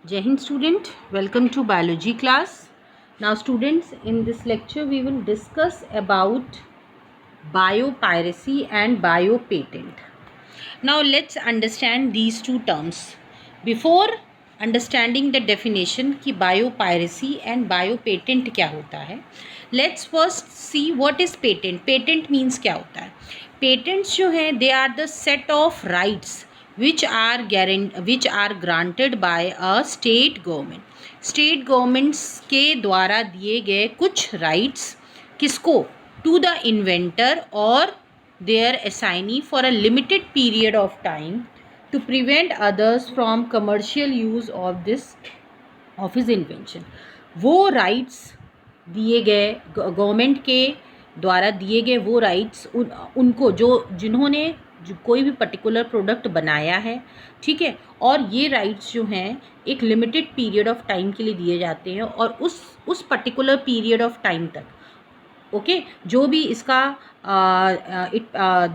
Jai Hind student, welcome to biology class. Now students, in this lecture we will discuss about biopiracy and biopatent. Now let's understand these two terms. Before understanding the definition कि biopiracy and biopatent क्या होता है, let's first see what is patent. Patent means क्या होता है? Patents जो हैं they are the set of rights which are granted by a state government. State governments के द्वारा दिए गए कुछ rights किसको? To the inventor or their assignee for a limited period of time to prevent others from commercial use of his invention. वो rights दिए गए government के द्वारा दिए गए वो राइट्स उनको जिन्होंने कोई भी पर्टिकुलर प्रोडक्ट बनाया है, ठीक है, और ये राइट्स जो हैं एक लिमिटेड पीरियड ऑफ टाइम के लिए दिए जाते हैं और उस पर्टिकुलर पीरियड ऑफ टाइम तक जो भी इसका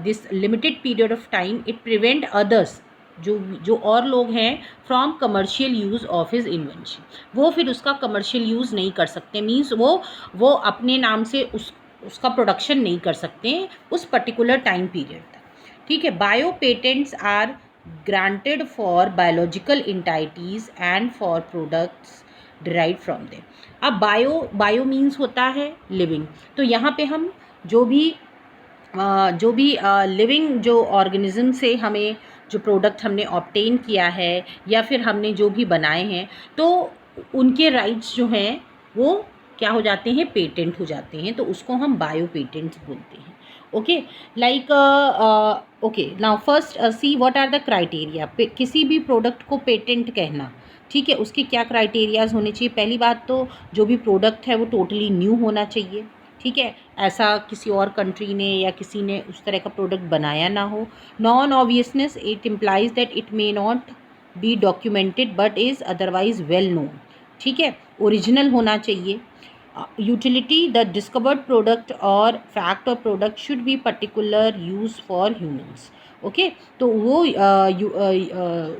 this limited period of time it prevent others जो और लोग हैं from commercial use of his invention, वो फिर उसका कमर्शियल यूज़ नहीं कर सकते, मीन्स वो अपने नाम से उसका प्रोडक्शन नहीं कर सकते उस पर्टिकुलर टाइम पीरियड तक, ठीक है. Bio patents are granted for biological entities and for products derive from them. अब बायो मीन्स होता है लिविंग, तो यहाँ पे हम जो भी लिविंग जो ऑर्गेनिज्म से हमें जो प्रोडक्ट हमने ऑब्टेन किया है या फिर हमने जो भी बनाए हैं, तो उनके राइट्स जो हैं वो क्या हो जाते हैं? पेटेंट हो जाते हैं, तो उसको हम बायो पेटेंट्स बोलते हैं. Okay, like okay, now first see what are the criteria. किसी भी प्रोडक्ट को पेटेंट कहना, ठीक है, उसके क्या क्राइटेरियाज होने चाहिए? पहली बात तो जो भी प्रोडक्ट है वो टोटली न्यू होना चाहिए, ठीक है, ऐसा किसी और कंट्री ने या किसी ने उस तरह का प्रोडक्ट बनाया ना हो. Non obviousness, it implies that it may not be documented but is otherwise well known, ठीक है. ओरिजिनल होना चाहिए. यूटिलिटी, द डिस्कवर्ड प्रोडक्ट और fact of product should be particular use for humans. Okay, तो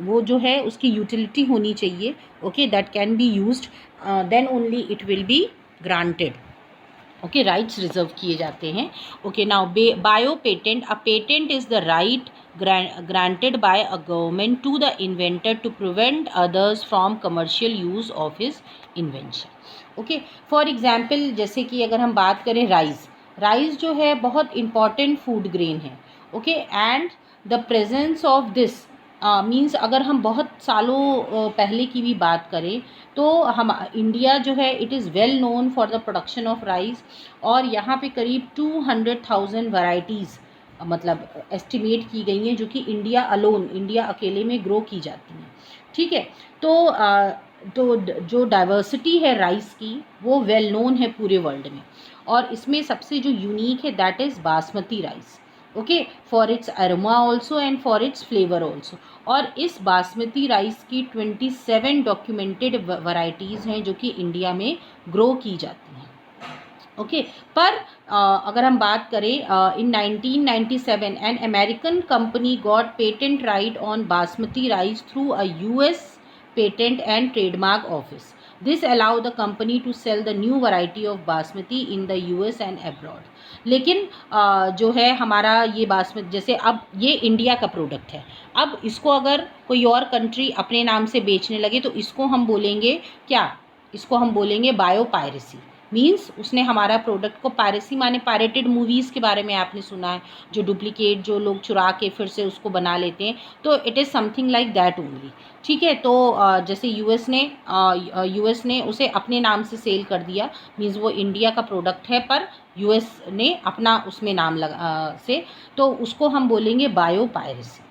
वो जो है उसकी यूटिलिटी होनी चाहिए, okay, that can be used, then only it will be granted. Okay, rights reserve किए जाते हैं. Okay, now bio patent. A patent is the right granted by a government to the inventor to prevent others from commercial use of his invention. Okay, for example जैसे कि अगर हम बात करें rice जो है बहुत इम्पॉर्टेंट फूड ग्रेन है. Okay, and the presence of this means अगर हम बहुत सालों पहले की भी बात करें तो हम इंडिया जो है it is well known for the production of rice, और यहाँ पे करीब 200,000 वैरायटीज़ मतलब एस्टिमेट की गई हैं जो कि इंडिया अकेले में ग्रो की जाती हैं, ठीक है. तो जो डाइवर्सिटी है राइस की वो वेल नोन है पूरे वर्ल्ड में, और इसमें सबसे जो यूनिक है that is basmati rice. Okay, for its aroma also and for its flavour also. और इस बासमती राइस की 27 डॉक्यूमेंटेड वैरायटीज़ हैं जो कि इंडिया में ग्रो की जाती हैं. ओके, पर अगर हम बात करें in 1997 an American company got patent right on basmati rice through a US patent and trademark office. This allow the company to sell the new variety of basmati in the US and abroad. लेकिन जो है हमारा ये बासमती, जैसे अब ये India का product है, अब इसको अगर कोई और कंट्री अपने नाम से बेचने लगे तो इसको हम बोलेंगे क्या? इसको हम बोलेंगे बायोपायरेसी. मीन्स उसने हमारा प्रोडक्ट को, पायरेसी माने पायरेटेड मूवीज़ के बारे में आपने सुना है, जो डुप्लीकेट जो लोग चुरा के फिर से उसको बना लेते हैं, तो it is something like that only, ठीक है. तो जैसे यूएस ने उसे अपने नाम से सेल कर दिया, मीन्स वो इंडिया का प्रोडक्ट है पर यूएस ने अपना उसमें नाम से, तो उसको हम बोलेंगे बायोपायरेसी.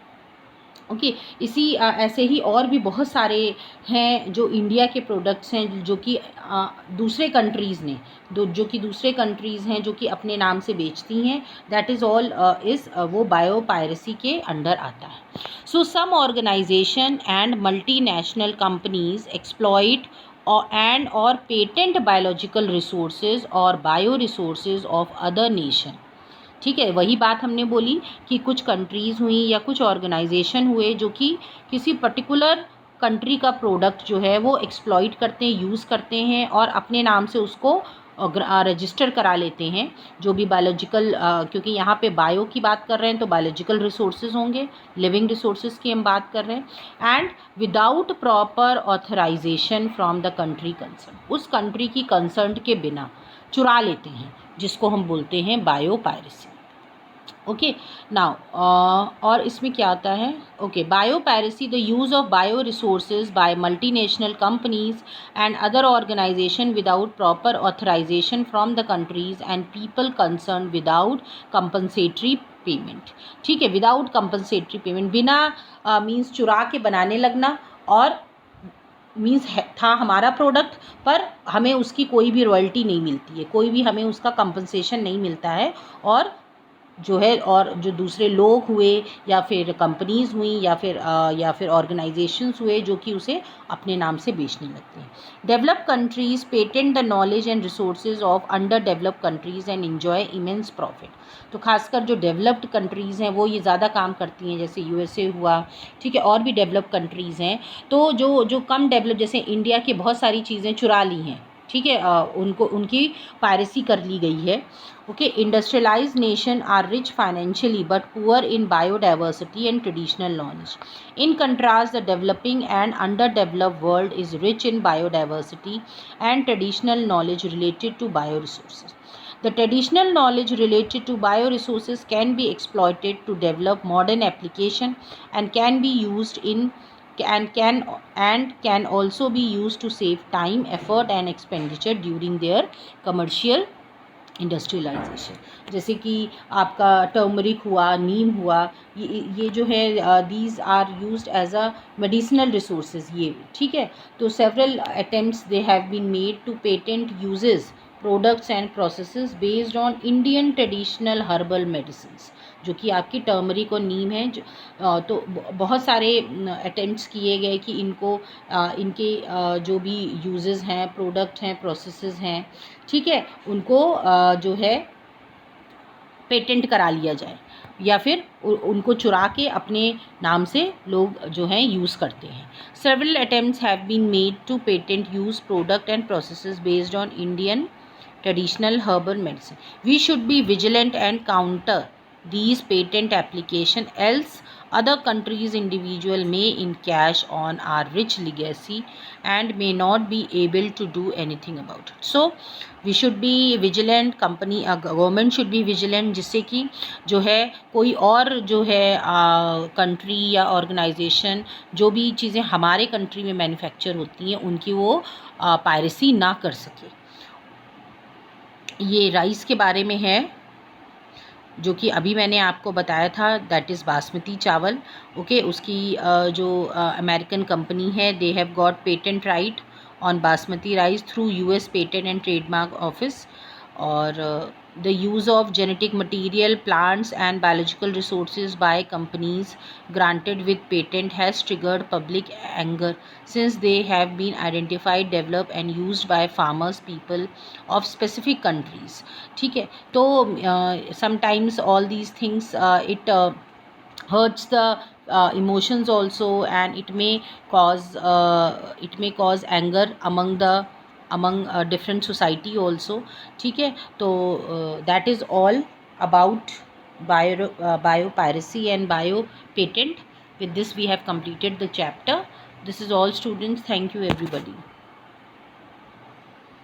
ओके, इसी ऐसे ही और भी बहुत सारे हैं जो इंडिया के प्रोडक्ट्स हैं जो कि दूसरे कंट्रीज़ ने जो कि दूसरे कंट्रीज़ हैं जो कि अपने नाम से बेचती हैं, दैट इज़ ऑल वो बायोपायरेसी के अंडर आता है. So some organisation and multinational companies exploit and or patent biological resources और bio resources of other nation. ठीक है, वही बात हमने बोली कि कुछ कंट्रीज़ हुई या कुछ ऑर्गेनाइजेशन हुए जो कि किसी पर्टिकुलर कंट्री का प्रोडक्ट जो है वो एक्सप्लॉइट करते हैं, यूज़ करते हैं और अपने नाम से उसको रजिस्टर करा लेते हैं, जो भी बायोलॉजिकल, क्योंकि यहाँ पे बायो की बात कर रहे हैं तो बायोलॉजिकल रिसोर्सेज होंगे, लिविंग रिसोर्सेज की हम बात कर रहे हैं, and without proper authorisation from the country concern, उस कंट्री की कंसर्न के बिना चुरा लेते हैं, जिसको हम बोलते हैं बायो पायरेसी। ओके नाउ, और इसमें क्या आता है, okay, bio piracy the use of bio resources by multinational companies and other organisation without proper authorisation from the countries and people concern without compensatory payment. ठीक है, विदाउट कंपनसेटरी पेमेंट, बिना means चुरा के बनाने लगना, और मीन्स था हमारा प्रोडक्ट पर हमें उसकी कोई भी रॉयल्टी नहीं मिलती है, कोई भी हमें उसका कंपनसेशन नहीं मिलता है, और जो है, और जो दूसरे लोग हुए या फिर कंपनीज़ हुई या फिर ऑर्गेनाइजेशंस हुए जो कि उसे अपने नाम से बेचने लगते हैं। Develop countries patent the knowledge and resources of under developed countries and enjoy immense profit. तो खासकर जो डेवलप्ड कंट्रीज़ हैं वो ये ज़्यादा काम करती हैं, जैसे यूएसए हुआ, ठीक है, और भी डेवलप्ड कंट्रीज़ हैं। तो जो कम डेवलप, जैसे इंडिया की बहुत सारी चीज़ें चुरा ली हैं, ठीक है, उनको उनकी पायरेसी कर ली गई है। Okay, industrialised nation are rich financially but poor in biodiversity and traditional knowledge. In contrast the developing and under developed world is rich in biodiversity and traditional knowledge related to bio resources. The traditional knowledge related to bioresources can be exploited to develop modern application and can be used in and can also be used to save time, effort and expenditure during their commercial industrialisation. जैसे कि आपका turmeric हुआ, नीम हुआ, ये जो है these are used as a medicinal resources, ये ठीक है। तो several attempts they have been made to patent uses products and processes based on Indian traditional herbal medicines, जो कि आपकी टर्मरिक और नीम है। तो बहुत सारे अटेम्प्ट्स किए गए कि इनको इनके जो भी यूजेस हैं, प्रोडक्ट हैं, प्रोसेसेस हैं, ठीक है, उनको जो है पेटेंट करा लिया जाए, या फिर उनको चुरा के अपने नाम से लोग जो हैं यूज़ करते हैं। Several attempts have been made to patent use product and processes based on Indian traditional herbal medicine. We should be vigilant and counter these patent application, else other countries individual may encash on our rich legacy and may not be able to do anything about it. So we should be vigilant, company government should be vigilant, जिससे कि जो है कोई और जो है country या organisation जो भी चीज़ें हमारे कंट्री में मैन्युफैक्चर होती हैं उनकी वो पायरेसी ना कर सके। ये राइस के बारे में है जो कि अभी मैंने आपको बताया था, दैट इज़ बासमती चावल। ओके, उसकी जो अमेरिकन कंपनी है, they have got patent right on basmati rice through US patent and trademark office. और the use of genetic material, plants and biological resources by companies granted with patent has triggered public anger since they have been identified, developed and used by farmers people of specific countries. ठीक है, तो sometimes all these things it hurts the emotions also, and it may cause anger among different society also. ठीक है, तो that is all about biopiracy and bio patent. With this we have completed the chapter. This is all students. Thank you everybody.